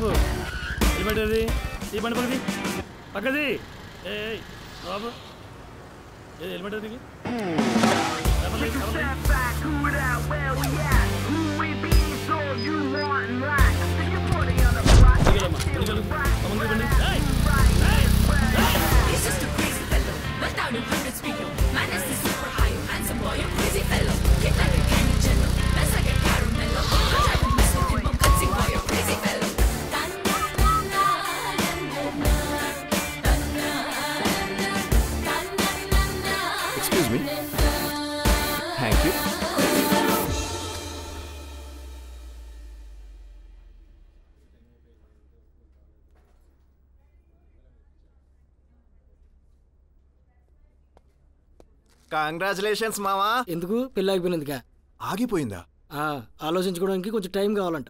బాబు helmet అది ఈ బండి పక్కది పక్కది ఏ బాబు ఏ హెల్మెట్ అది Excuse me. Thank you. Congratulations మావా. ఎందుకు పెళ్ళి ఆగిపోయినందుక? ఆగిపోయిందా? ఆలోచించుకోవడానికి కొంచెం టైం కావాలంట.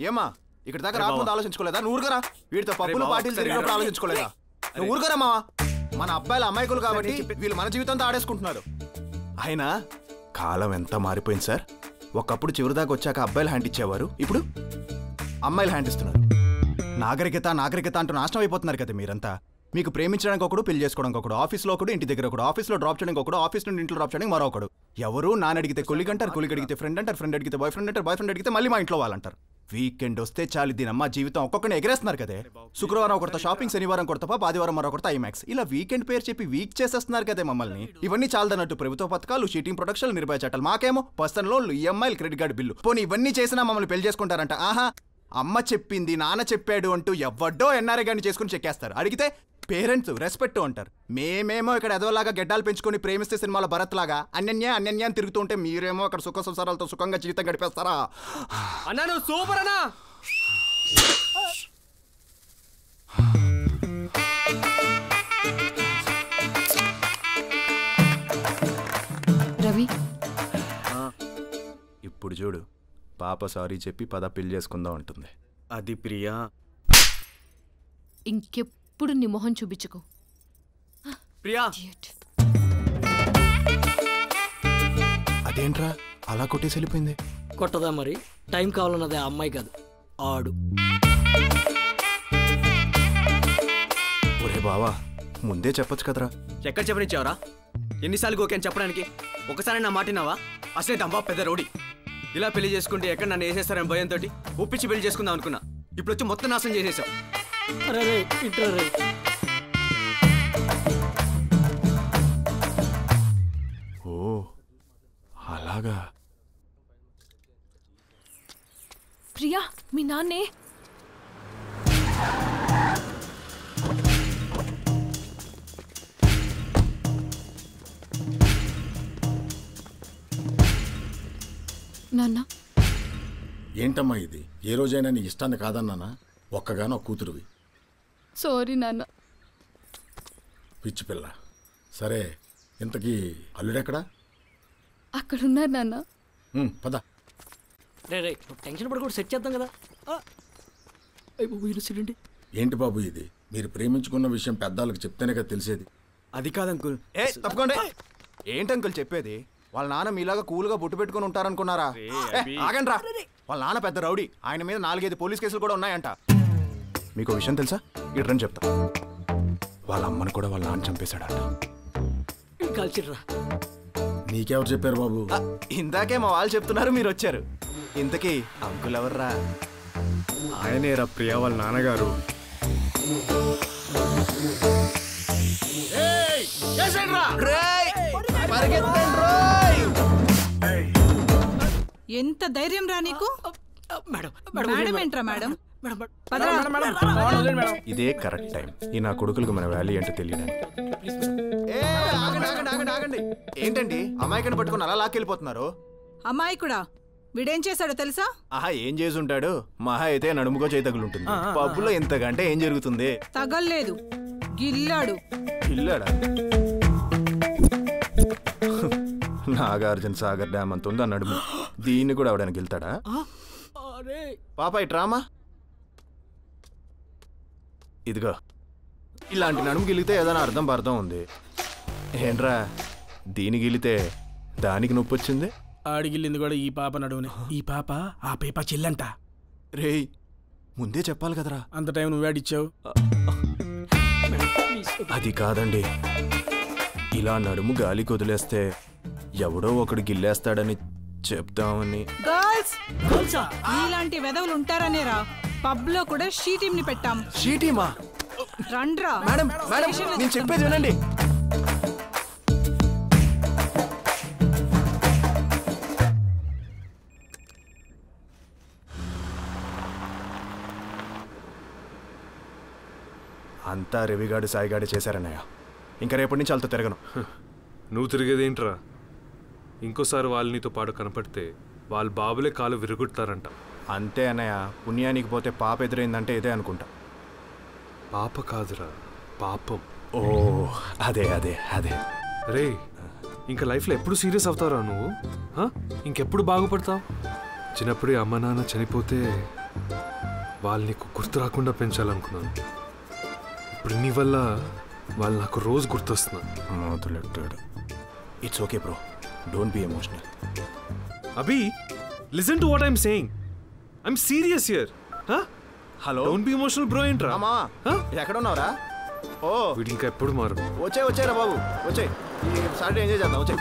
ఏమా ఇక్కడ దాకా రాకుండా ఆలోచించుకోలేదా? నువ్వు ఊరుకరా. వీటితో పప్పులు పార్టీలు తిరిగినప్పుడు ఆలోచించుకోలేదా? నువ్వు ఊరుకరా మావా. మన అబ్బాయిలు అమ్మాయికులు కాబట్టి వీళ్ళు మన జీవితంతో ఆడేసుకుంటున్నారు. అయినా కాలం ఎంత మారిపోయింది సార్. ఒకప్పుడు చివరిదాకా వచ్చాక అబ్బాయిలు హ్యాండ్ ఇచ్చేవారు, ఇప్పుడు అమ్మాయిలు హ్యాండ్ ఇస్తున్నారు. నాగరికత నాగరికత అంటూ నాశనం అయిపోతున్నారు కదా మీరంతా. మీకు ప్రేమించడానికి ఒకడు, పెళ్లి చేసుకోవడానికి ఒకడు, ఆఫీస్లో ఒకడు, ఇంటి దగ్గర ఒకడు, ఆఫీస్లో డ్రాప్ చేయడానికి ఒకడు, ఆఫీస్ నుండి ఇంట్లో డ్రాప్ చేయడానికి మరొకడు. ఎవరు నాన్న అడిగితే కొలిగ్ అంటారు, కొలిగ్ అడిగితే ఫ్రెండ్ అంటారు, ఫ్రెండ్ అడిగితే బాయ్ ఫ్రెండ్ అంటారు, బాయ్ ఫ్రెండ్ అడిగితే మళ్ళీ మా ఇంట్లో వాళ్ళంటారు. వీకెండ్ వస్తే చాలు దీనమ్మ జీవితం ఒక్కొక్కరిని ఎగరేస్తున్నారు కదే. శుక్రవారం ఒకరితో షాపింగ్, శనివారం కొడతా, ఆదివారం మరొకరితో ఐమాక్స్, ఇలా వీకెండ్ పేరు చెప్పి వీక్ చేసేస్తున్నారు కదే మమ్మల్ని. ఇవన్నీ చాలదన్నట్టు ప్రభుత్వ పథకాలు, షీటింగ్ ప్రొడక్షన్, నిర్భయ చట్టాలు, మాకేమో పర్సనల్ లోన్లు, ఈఎంఐలు, క్రెడిట్ కార్డు బిల్లు. పోనీ ఇవన్నీ చేసినా మమ్మల్ని పెళ్లి చేసుకుంటారంట. ఆహా, అమ్మ చెప్పింది నాన్న చెప్పాడు అంటూ ఎవడ్డో ఎన్ఆర్ఐ గారిని చేసుకుని చెక్కేస్తారు. అడిగితే పేరెంట్స్ రెస్పెక్ట్ అంటారు. మేమేమో ఇక్కడ ఎదవలాగా గెడ్డాలు పెంచుకొని ప్రేమిస్తే సినిమాలో భరత్ లాగా అన్యన్య అన్యన్య అని తిరుగుతూ ఉంటే మీరేమో అక్కడ సుఖ సంసారాలతో సుఖంగా జీవితం గడిపేస్తారా? అన్నా నువ్వు సూపర్ అన్నా. రవి ఇప్పుడు చూడు, పాప సారీ చెప్పి పద పెళ్లి చేసుకుందాం అంటుంది. అది ప్రియా. ఇంకెప్పుడు నీ మొహం చూపించుకో ప్రియా. అదేంట్రా అలా కొట్టేసి వెళ్ళిపోయింది? కొట్టదా మరి? టైం కావాలన్నది ఆ అమ్మాయి కాదు, ఆడు. ఒరే బావా, ముందే చెప్పొచ్చు కదరా. ఎక్కడ చెప్పనిచ్చావరా? ఎన్నిసార్లు ఓకే అని చెప్పడానికి? ఒకసారి నా మాటినావా? అసలే దంబా పెద్ద రౌడీ. ఇలా పెళ్లి చేసుకుంటే ఎక్కడ నన్ను వేసేస్తారని భయంతో ఒప్పించి పెళ్లి చేసుకుందాం అనుకున్నా. ఇప్పుడు వచ్చి మొత్తం నాశనం చేసేసావు. అరే ఇట్లా రే. ఓ అలాగా. ప్రియా, మీ నాన్నే. నాన్న, ఏంటమ్మా ఇది? ఏ రోజైనా నీ ఇష్టాన్ని కాదన్నానా? ఒక్కగానో కూతురువి. సారీ నాన్న. పిచ్చి పిల్ల. సరే, ఇంతకీ అల్లుడెక్కడా? అక్కడున్నారు నాన్న. పద. రే రే, టెన్షన్ పడకూడదు, సెట్ చేద్దాం కదా. యూనివర్సిటీ ఏంటి బాబు ఇది? మీరు ప్రేమించుకున్న విషయం పెద్దవాళ్ళకి చెప్తేనే కదా తెలిసేది. అది కాదు అంకుల్. తప్పకుండా. ఏంటి అంకుల్ చెప్పేది? వాళ్ళ నాన్న మీలాగా కూల్గా బొట్టు పెట్టుకుని ఉంటారనుకున్నారా? ఆగండి రా. వాళ్ళ నాన్న పెద్ద రౌడీ. ఆయన మీద 4-5 పోలీస్ కేసులు కూడా ఉన్నాయంట. మీకు విషయం తెలుసా? ఇట్రని చెప్తా. వాళ్ళ అమ్మని కూడా వాళ్ళ నాన్న చంపేశాడంట. కలిసిర్రా. నీకెవరు చెప్పారు బాబు? ఇందాకే మా వాళ్ళు చెప్తున్నారు, మీరు వచ్చారు. ఇంతకీ అంకుల్ ఎవర్రా? ఆయనేరా ప్రియా వాళ్ళ నాన్నగారు. ఎంత ధైర్యం రా నీకు? మేడం ఏంట్రా మేడం? ఇదే కరెక్ట్ టైం ఈ నా కొడుకులకు మన వాల్యూ అంటే తెలియడానికి. ఆగండి. ఏంటండి అమాయకుని పట్టుకుని అలా లాక్కెళ్ళిపోతున్నారు? అమాయకుడా? వీడేం చేశాడో తెలుసా? ఆహా, ఏం చేసి ఉంటాడు? మహా అయితే నడుముకో చేయి తగులుంటుంది. పబ్బులో ఇంతకంటే ఏం జరుగుతుంది? తగల్లేదు, గిల్లాడు. గిల్లాడా? నాగార్జున సాగర్ డ్యామ్ అంత ఉందా నడుము? దీన్ని కూడా అవడానికి వెళ్తాడా? పాప ఇట్రామా. ఇదిగో, ఇలాంటి నడుము గిలితే ఏదైనా అర్థం ఉంది. ఏంట్రా, దీని గిలితే దానికి నొప్పి వచ్చింది? ఆడిగిల్లింది కూడా ఈ పాప నడువునే. ఈ పాప ఆ పేప చెల్లంట. రేయ్, ముందే చెప్పాలి కదరా. అంత టైం నువ్వు వేడిచ్చావు. అది కాదండి, ఇలా నడుము గాలికి వదిలేస్తే ఎవడో ఒకడు గిల్లేస్తాడని చెప్దామని. గర్ల్స్ ఇలాంటి వెధవులు ఉంటారనేరా పబ్ లో కూడా షీ టీమ్ ని పెట్టాం. షీ టీమా? రండ్రా. మేడం మేడం నేను చెప్పేది వినండి. అంతా రవిగాడు సాయిగాడు చేశారన్నయ్య. ఇంకా రేపటి నుంచి వాళ్ళతో తిరగను. నువ్వు తిరిగేదేంట్రా? ఇంకోసారి వాళ్ళు నీతో పాటు కనపడితే వాళ్ళ బాబులే కాలు విరుగుతారంట. అంతే అన్నయ్య, పుణ్యానికి పోతే పాప ఎదురైందంటే ఇదే అనుకుంటా. పాప కాదురా, పాపం. ఓ అదే అదే అదే. రే, ఇంకా లైఫ్లో ఎప్పుడు సీరియస్ అవుతారా నువ్వు? ఇంకెప్పుడు బాగుపడతావు? చిన్నప్పుడే అమ్మ నాన్న చనిపోతే వాళ్ళు నీకు గుర్తు రాకుండా పెంచాలనుకున్నాను. ఇప్పుడు నీ వల్ల వాళ్ళు నాకు రోజు గుర్తొస్తున్నారు. మొదలెట్టాడు. It's okay bro, don't be emotional. Abhi, listen to what I'm saying. I'm serious here. Hello, don't be emotional bro. ఏంట్రా ఎక్కడ ఉన్నావురా? ఓ వీడు ఇంకా ఎప్పుడు మారు. వచ్చాయిరా బాబు, వచ్చాయి. సాటర్డే ఎంజాయ్ చేద్దాం, వచ్చాయి.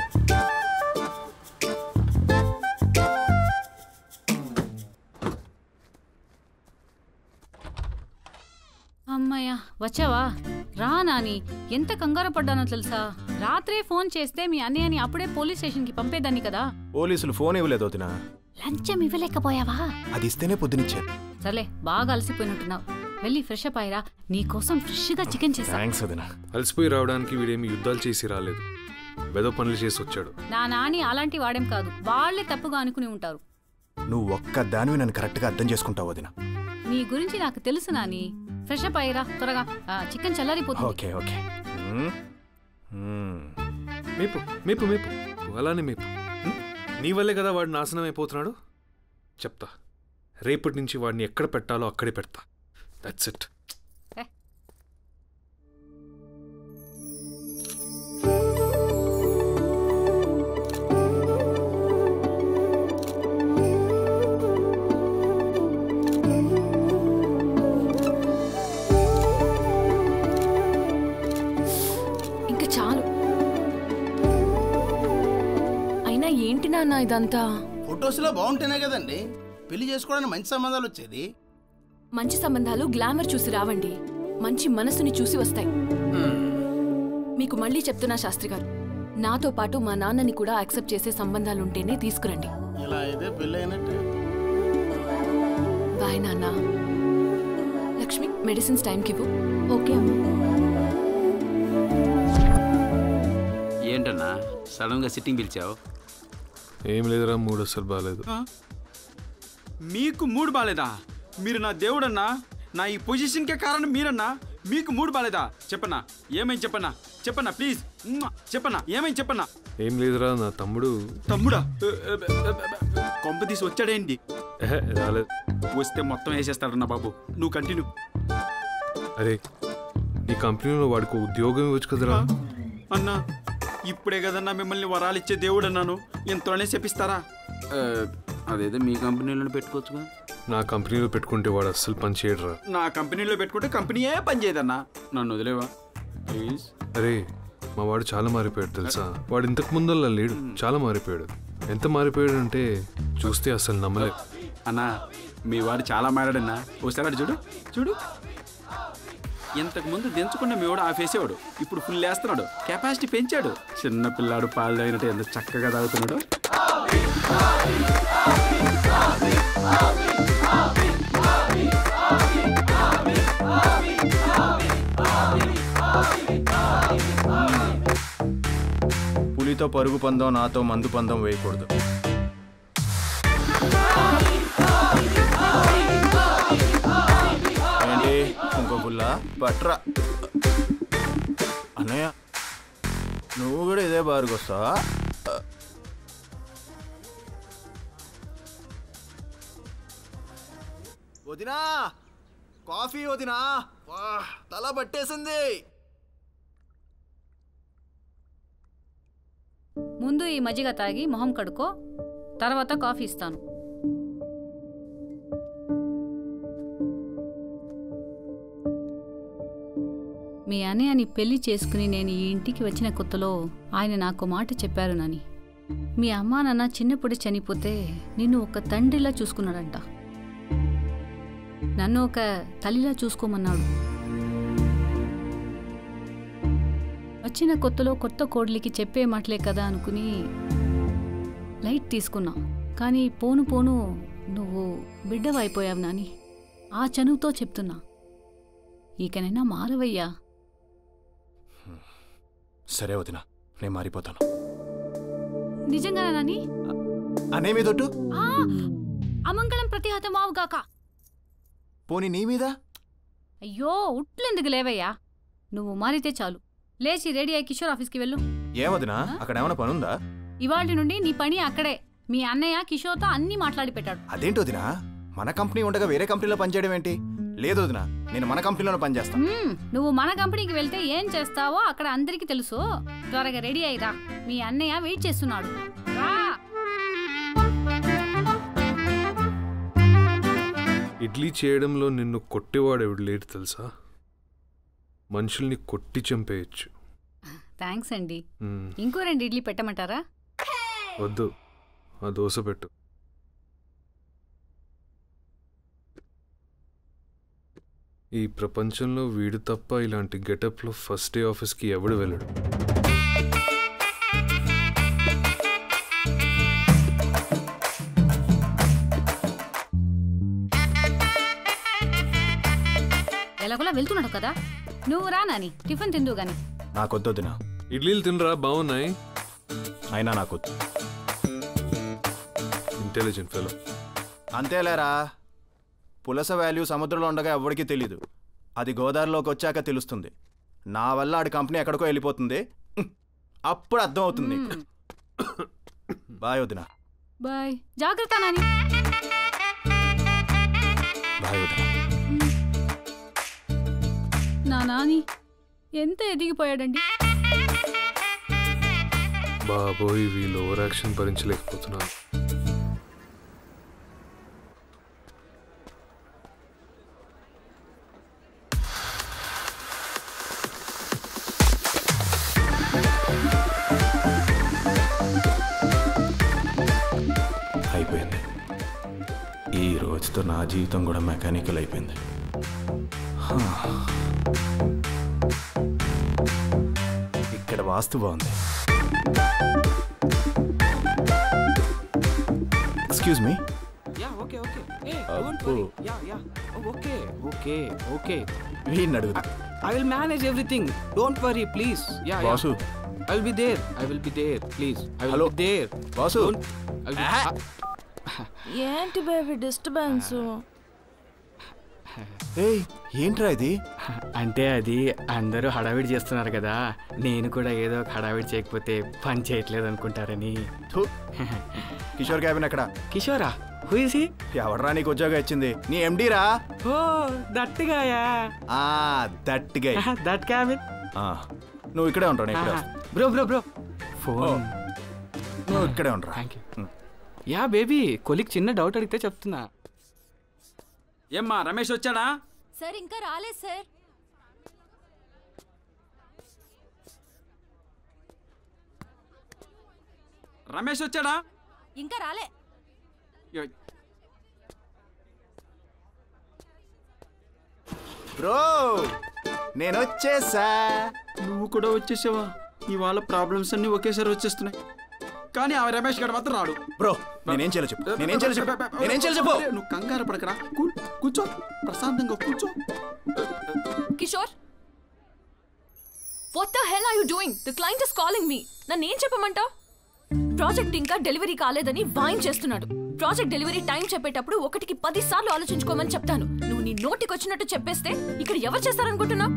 అమ్మయ్య, వచ్చావా? రా నాని, ఎంత కంగారు పడ్డానో తెలుసా? రాత్రే ఫోన్ చేస్తే మీ అన్నయ్యని అప్పుడే పోలీస్ స్టేషన్ కి పంపేదాన్ని కదా. పోలీసులు ఫోన్ ఇవ్వలేదు వదినా. లంచం ఇవ్వలేకపోయావా? అది ఇస్తేనే పొద్దునిచ్చారు. సర్లే, బాగా అలసిపోయినట్టున్నావు. వెళ్ళి ఫ్రెష్ అప్ అయ్యరా, నీకోసం ఫ్రెష్ గా చికెన్ చేసా. థాంక్స్ వదినా. అలసిపోయి రావడానికి వీడేమి యుద్ధాలు చేసి రాలేదు, వెదో పనులు చేసి వచ్చాడు. నా నాని అలాంటి వాడేం కాదు, వాళ్ళే తప్పుగా అనుకుని ఉంటారు. నువ్వు ఒక్క దానివి నన్ను కరెక్ట్గా అర్థం చేసుకుంటావు వదినా. నీ గురించి నాకు తెలుసు నాని. ఫ్రెష్ అప్ అయ్యరా త్వరగా, చికెన్ చల్లారిపోతుంది. Okay okay. మేపు మేపు మేపు, అలానే మేపు. నీ వల్లే కదా వాడు నాశనం అయిపోతున్నాడు. చెప్తా, రేపటి నుంచి వాడిని ఎక్కడ పెట్టాలో అక్కడే పెడతా. That's it. ఇంకా చాలు. అయినా ఏంటి నాన్న ఇదంతా? ఫొటోస్లో బాగుంటేనే కదండి పెళ్లి చేసుకోవడానికి మంచి సంబంధాలు వచ్చేది. మంచి సంబంధాలు గ్లామర్ చూసి రావండి, మంచి మనసుని చూసి వస్తాయి. మీకు మళ్ళీ చెప్తున్నా శాస్త్రి గారు, నాతో పాటు మా నాన్నని కూడా యాక్సెప్ట్ చేసే సంబంధాలుంటేనే తీసుకురండి. ఇలా అయితే పెళ్ళి అయినట్టే. బాయ్ నాన్న. లక్ష్మి, మెడిసిన్స్ టైంకి ఇవ్వు. ఓకే అమ్మా. ఏంటన్నా సడన్ గా సిట్టింగ్ పిలిచావు? ఏం లేదురా, మూడు అసలు బాగాలేదు. మీకు మూడు బాలేదా? మీరు నా దేవుడన్నా, నా ఈ పొజిషన్కే కారణం మీరన్నా. మీకు మూడు బాలేదా? చెప్పన్నా, ఏమైంది చెప్పన్నా, చెప్పన్నా ప్లీజ్ చెప్పన్నా, ఏమైంది చెప్పన్నా. ఏం లేదురా, నా తమ్ముడు. తమ్ముడా? కొంప తీసి వచ్చాడేంటి? రాలేదు. వస్తే మొత్తం వేసేస్తాడన్నా బాబు, నువ్వు కంటిన్యూ. అరే, నీ కంపెనీలో వాడికి ఉద్యోగం ఇవ్వచ్చు కదరా. అన్నా, ఇప్పుడే కదన్నా మిమ్మల్ని వరాలు ఇచ్చే దేవుడు అన్నాను, ఇంతలోనే చెప్పిస్తారా? అదేదో మీ కంపెనీలో పెట్టుకోవచ్చుగా. నా కంపెనీలో పెట్టుకుంటే వాడు అస్సలు పని చేయడరా. నా కంపెనీలో పెట్టుకుంటే కంపెనీయే పని చేయదన్నా. నన్ను వదిలేవా ప్లీజ్. అరే, మా వాడు చాలా మారిపోయాడు తెలుసా. వాడు ఇంతకు ముందల్లా లేడు, చాలా మారిపోయాడు. ఎంత మారిపోయాడు అంటే చూస్తే అసలు నమ్మలేదు. అన్నా, మీ వాడు చాలా మారాడన్నా. ఒకసారి చూడు చూడు. ఇంతకు ముందు దించకుండా మీ వాడు ఆఫేసేవాడు, ఇప్పుడు ఫుల్ వేస్తున్నాడు, కెపాసిటీ పెంచాడు. చిన్న పిల్లాడు పాలు తాగినట్టు ఎంత చక్కగా తాగుతున్నాడు. పులితో పరుగు పందం, నాతో మందు పందం వేయకూడదు. ఏంటి ఇంకో పుల్లా పట్రా. అన్నయ్య, నువ్వు కూడా ఇదే బారుకు వస్తావా? వదినా, కాఫీ వదినా. తల పట్టేసింది. ముందు ఈ మజ్జిగ తాగి మొహం కడుకో, తర్వాత కాఫీ ఇస్తాను. మీ అన్నయ్యని పెళ్లి చేసుకుని నేను ఈ ఇంటికి వచ్చిన కొత్తలో ఆయన నాకు మాట చెప్పారు నాని. మీ అమ్మా నాన్న చిన్నప్పుడే చనిపోతే నిన్ను ఒక తండ్రిలా చూసుకున్నాడంట. నన్ను ఒక తల్లిలా చూసుకోమన్నాడు. వచ్చిన కొత్తలో కొత్త కోడలికి చెప్పే మాటలే కదా అనుకుని లైట్ తీసుకున్నా. కానీ పోను పోను నువ్వు బిడ్డవైపోయావు నాని. ఆ చనువుతో చెప్తున్నా, ఇకనైనా మారవయ్యా. సరే వదినా, నేను మారిపోతాను. నిజంగానా నాని? అనే మీదొట్టు అమంగళం ప్రతిహతం వావుగాక. పోనీ నీ మీద? అయ్యో ఉట్లెందుకు లేవయ్యా, నువ్వు మారితే చాలు. లేచి రెడీ అయ్యి కిషోర్ ఆఫీస్కి వెళ్ళు. ఏమదినా, అక్కడ ఏమైనా పనుందా? ఇవాళ నుండి నీ పని అక్కడే. మీ అన్నయ్య కిషోర్తో అన్నీ మాట్లాడి పెట్టాడు. అదేంటి వదినా, మన కంపెనీ ఉండగా వేరే కంపెనీలో పనిచేయడం ఏంటి? లేదు వదినా, నేను మన కంపెనీలోనే పనిచేస్తాను. నువ్వు మన కంపెనీకి వెళ్తే ఏం చేస్తావో అక్కడ అందరికీ తెలుసు. త్వరగా రెడీ అయ్యిరా, మీ అన్నయ్య వెయిట్ చేస్తున్నాడు. రా. ఇడ్లీ చేయడంలో నిన్ను కొట్టేవాడు ఎవడు లేడు తెలుసా? మనుషుల్ని కొట్టి చంపేయచ్చు. థ్యాంక్స్ అండి. ఇంకో 2 ఇడ్లీ పెట్టమంటారా? వద్దు, ఆ దోశ పెట్టు. ఈ ప్రపంచంలో వీడు తప్ప ఇలాంటి గెటప్లో ఫస్ట్ డే ఆఫీస్కి ఎవడు వెళ్ళడు. ఎలాగోలా వెళ్తున్నాడు కదా, నువ్వు రా నాని, టిఫిన్ తిందు గాని. నాకొద్దొద్దునా. ఇడ్లీలు తినరా, బాగున్నాయి. అయినా నాకొద్దు. Intelligent fellow. అంతేలేరా, పులస వాల్యూ సముద్రంలో ఉండగా ఎవరికీ తెలీదు. అది గోదావరిలోకి వచ్చాక తెలుస్తుంది. నా వల్ల ఆడి కంపెనీ ఎక్కడికో వెళ్ళిపోతుంది, అప్పుడు అర్థం అవుతుంది. బాయ్ వదినా. బాయ్. జాగ్రత్త నాని. బాయ్ వదినా. నా నాని ఎంత ఎదిగిపోయాడండి. బాబోయ్, వీళ్ళు ఓవర్ యాక్షన్ భరించలేకపోతున్నాను. అయిపోయింది. ఈ రోజుతో నా జీవితం కూడా మెకానికల్ అయిపోయింది. ఇక్కడ వాస్తు బాగుంది. Excuse me. వీడిని అడుగుదా? I will manage everything. Don't worry, please. Boss. I will be there. I will be there. Please. I will be there. Boss. ఏంటి బేబీ డిస్టర్బెన్స్? ఏయ్, ఏంట్రా ఇది? అంటే అది అందరూ హడావిడి చేస్తున్నారు కదా, నేను కూడా ఏదో ఒక హడావిడి చేయకపోతే పని చేయట్లేదు అనుకుంటారని. కిషోర్ క్యాబిన్ ఎక్కడ? కిషోరా? Who is he? ఎవడరా నీకు ఉద్యోగం ఇచ్చింది? నీ ఎండి రా. ఓ దట్టిగాయా? దట్టిగా. That cabin. నువ్వు ఇక్కడే ఉంటావు. నేను ఇక్కడే. Bro bro bro phone. నువ్వు ఇక్కడే ఉంటా. Thank you. యా బేబీ, కొలిక్ చిన్న డౌట్ అడిగితే చెప్తున్నా. ఏమ్మా, రమేష్ వచ్చాడా? సార్ ఇంకా రాలేదు సార్. రమేష్ వచ్చాడా? ఇంకా రాలే. బ్రో, నేను వచ్చేసా. నువ్వు కూడా వచ్చేసావా? ఇవాళ ప్రాబ్లమ్స్ అన్ని ఒకేసారి వచ్చేస్తున్నాయి. కానీ ఆ రమేష్ గారు మాత్రం రాడు. బ్రో, నేనేం చేయాలో చెప్పు. నువ్వు కంగారు పడకరా, కూర్చో, ప్రశాంతంగా కూర్చో. Kishore, what the hell are you doing? The client is calling me. నన్ను ఏం చెప్పమంటావు? ప్రాజెక్ట్ ఇంకా డెలివరీ కాలేదని వాయిన్ చేస్తున్నాడు. ప్రాజెక్ట్ డెలివరీ టైం చెప్పేటప్పుడు 1కి 10 సార్లు ఆలోచించుకోమని చెప్తాను. నువ్వు నీ నోటికి వచ్చినట్టు చెప్పేస్తే ఇక్కడ ఎవరు చేస్తారనుకుంటున్నా?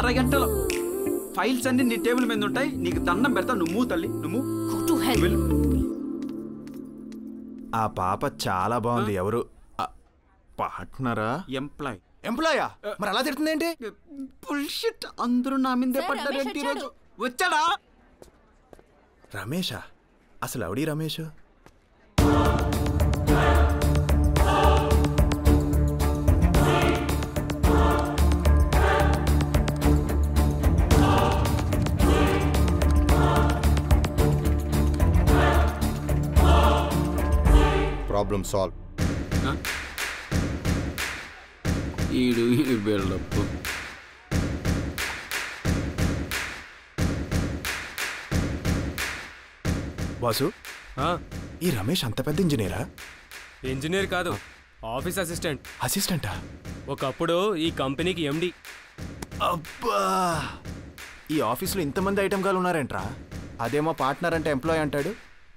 అరగంటలో ఫైల్స్ అన్ని నీ టేబుల్ మీద ఉంటాయి. నీకు దండం పెడతా, నువ్వు తల్లి, నువ్వు. ఆ పాప చాలా బాగుంది. ఎవరు పార్ట్నరా? ఎంప్లాయ్. ఎంప్లాయా? మరి అలా తిడుతుంది ఏంటి? బుల్షిట్. అందరూ నా మీదే పడ్డారేంటి ఈరోజు? వచ్చాడా రమేషా? అసలు ఎవడి రమేష్? Problem solve. ఈడు బిల్డప్. బాసు, ఈ రమేష్ అంత పెద్ద ఇంజనీరా? ఇంజనీర్ కాదు, ఆఫీస్ అసిస్టెంట్. అసిస్టెంటా? ఒకప్పుడు ఈ కంపెనీకి ఎండి. అబ్బా, ఈ ఆఫీస్లో ఇంతమంది ఐటమ్ గాలు ఉన్నారేంట్రా? అదేమో పార్ట్నర్ అంటే ఎంప్లాయ్ అంటాడు,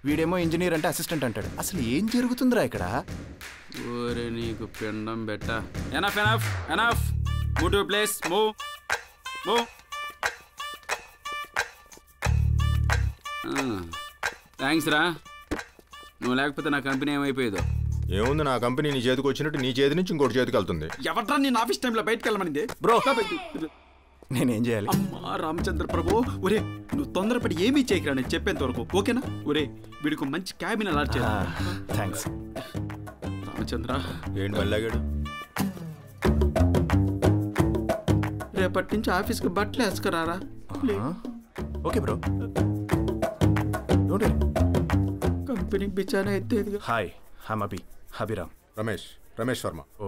వీడేమో ఇంజనీర్ అంటే అసిస్టెంట్ అంటాడు. అసలు ఏం జరుగుతుందిరా ఇక్కడ? ఓరే నీకు పిండం బెట్ట. Enough enough enough. Move to place. Move move. Thanks రా, నువ్వు లేకపోతే నా కంపెనీ ఏమైపోయేదో. ఏముంది, నా కంపెనీ నీ చేతికి వచ్చినట్టు నీ చేతి నుంచి ఇంకోటి చేతికి వెళ్తుంది. ఎవట్రా నేను ఆఫీస్ టైంలో బయటకు వెళ్ళమనింది? బ్రో, నేనేం చేయాలి? అమ్మా రామచంద్ర ప్రభు, ఒరే నువ్వు తొందరపడి ఏమీ చేయకరా, నేను చెప్పేంత వరకు ఓకేనా? ఒరే వీడికి మంచి క్యాబిన్ అలాట్ చేయాలి. థ్యాంక్స్ రామచంద్ర. ఏంటి మళ్ళాగాడు? రేపటి నుంచి ఆఫీస్కి బట్టలు వేసుకురారా. Okay bro. కంపెనీ బిచానా ఎత్తేది. Hi, I'm Abhi, Abhiram. Ramesh Varma. Oh